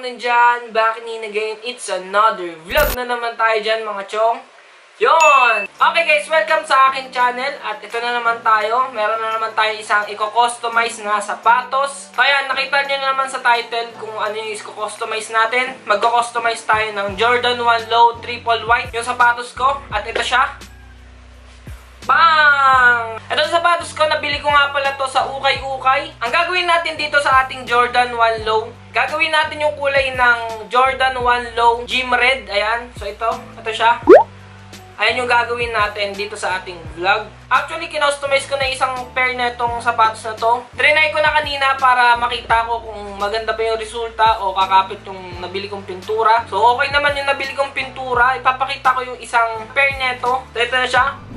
araw nandyan, bakit again? It's another vlog na naman tayo dyan mga chong. Yon! Okay guys, welcome sa aking channel. At ito na naman tayo. Meron na naman tayo isang i-customize na sapatos. Kaya nakita nyo na naman sa title kung ano yung i-customize natin. Magko-customize tayo ng Jordan 1 Low Triple White. Yung sapatos ko. At ito siya. Bang! Ito sa sapatos ko, nabili ko nga pala to sa Ukay-Ukay. Ang gagawin natin dito sa ating Jordan 1 Low, gagawin natin yung kulay ng Jordan 1 Low Gym Red. Ayan. So ito siya. Ayan yung gagawin natin dito sa ating vlog. Actually, kinostomize ko na isang pair na itong sapatos na to. Trinay ko na kanina para makita ko kung maganda ba yung resulta o kakapit yung nabili kong pintura. So okay naman yung nabili kong pintura. Ipapakita ko yung isang pair nito. So ito na siya.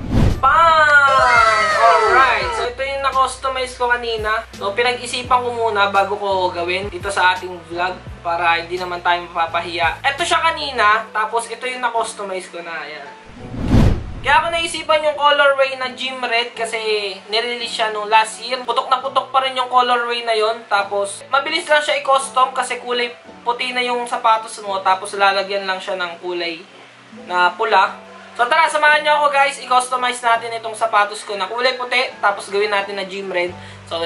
Bang! Alright. So, ito yung na-customize ko kanina. So, pinag-isipan ko muna bago ko gawin dito sa ating vlog para hindi naman tayo mapapahiya. Ito siya kanina, tapos ito yung na-customize ko na. Ayan. Kaya ako naisipan yung colorway na Gym Red kasi nirelease siya nung last year. Putok na putok pa rin yung colorway na yon. Tapos, mabilis lang siya i-custom kasi kulay puti na yung sapatos mo. Tapos, lalagyan lang siya ng kulay na pula. So tara, samahan niyo ako guys, i-customize natin itong sapatos ko na kulay puti, tapos gawin natin na Gym Red. So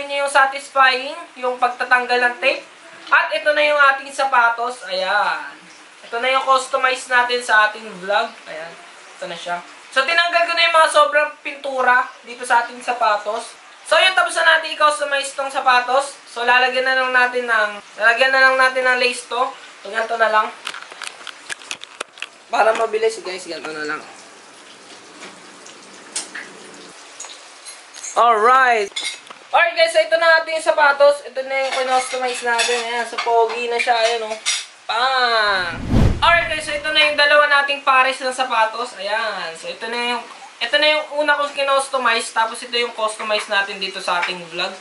nyo yung satisfying, yung pagtatanggal ng tape. At ito na yung ating sapatos. Ayan. Ito na yung customize natin sa ating vlog. Ayan. Ito na siya. So, tinanggal ko na yung mga sobrang pintura dito sa ating sapatos. So, yun, tapos na natin i-customize itong sapatos. So, lalagyan na lang natin ng lace to. So, ganito na lang. Para mabilis, guys, ganito na lang. Alright. Alright, guys, so ito na natin yung sapatos. Ito na yung customize natin. Ayan, so pogi na siya. Ayan, oh. Pang! Alright, guys, so ito na yung dalawa nating pares ng sapatos. Ayan. So, ito na yung una kong kinostomize. Tapos, ito yung customize natin dito sa ating vlog.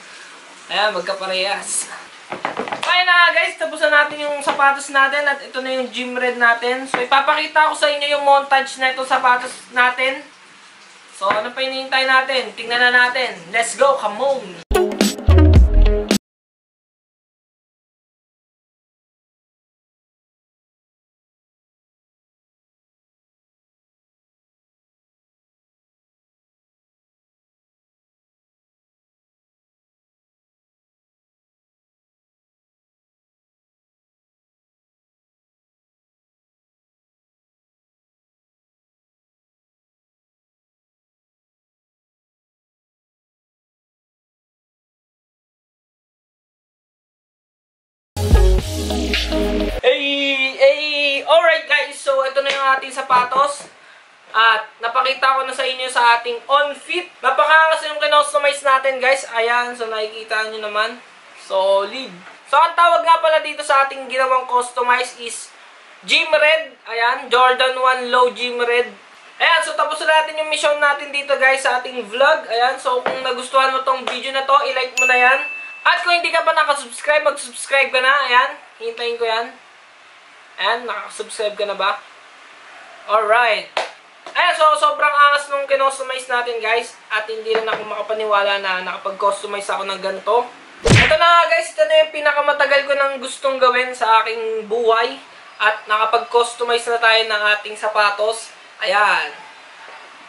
Ayan, magkaparehas. Kaya na, guys, tapos na natin yung sapatos natin. At ito na yung gym red natin. So, ipapakita ko sa inyo yung montage na itong sapatos natin. So, ano pa hinihintay natin? Tingnan na natin. Let's go, come on! Alright guys, so ito na yung ating sapatos. At napakita ko na sa inyo sa ating on-fit. Napakaangas yung kinostomize natin guys. Ayan, so nakikita nyo naman. Solid. So ang tawag nga pala dito sa ating ginawang customize is Gym Red. Ayan, Jordan 1 Low Gym Red. Ayan, so tapos na natin yung mission natin dito guys sa ating vlog. Ayan, so kung nagustuhan mo tong video na to, i-like mo na yan. At kung hindi ka pa nakasubscribe, mag-subscribe ka na. Ayan, hintayin ko yan. Ayan, nakasubscribe ka na ba? Alright. Ayan, so sobrang angas nung kinostomize natin guys. At hindi rin ako makapaniwala na nakapag-customize ako ng ganito. Ito na nga guys, ito na yung pinakamatagal ko nang gustong gawin sa aking buhay. At nakapag-customize na tayo ng ating sapatos. Ayan.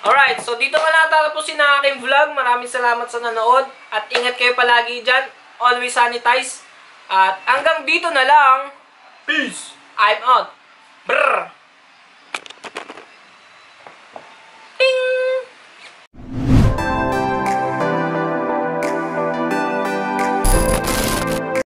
Alright, so dito ka natatapusin ang aking vlog. Maraming salamat sa nanood. At ingat kayo palagi dyan. Always sanitize. At hanggang dito na lang. Peace! I'm out. Brrr.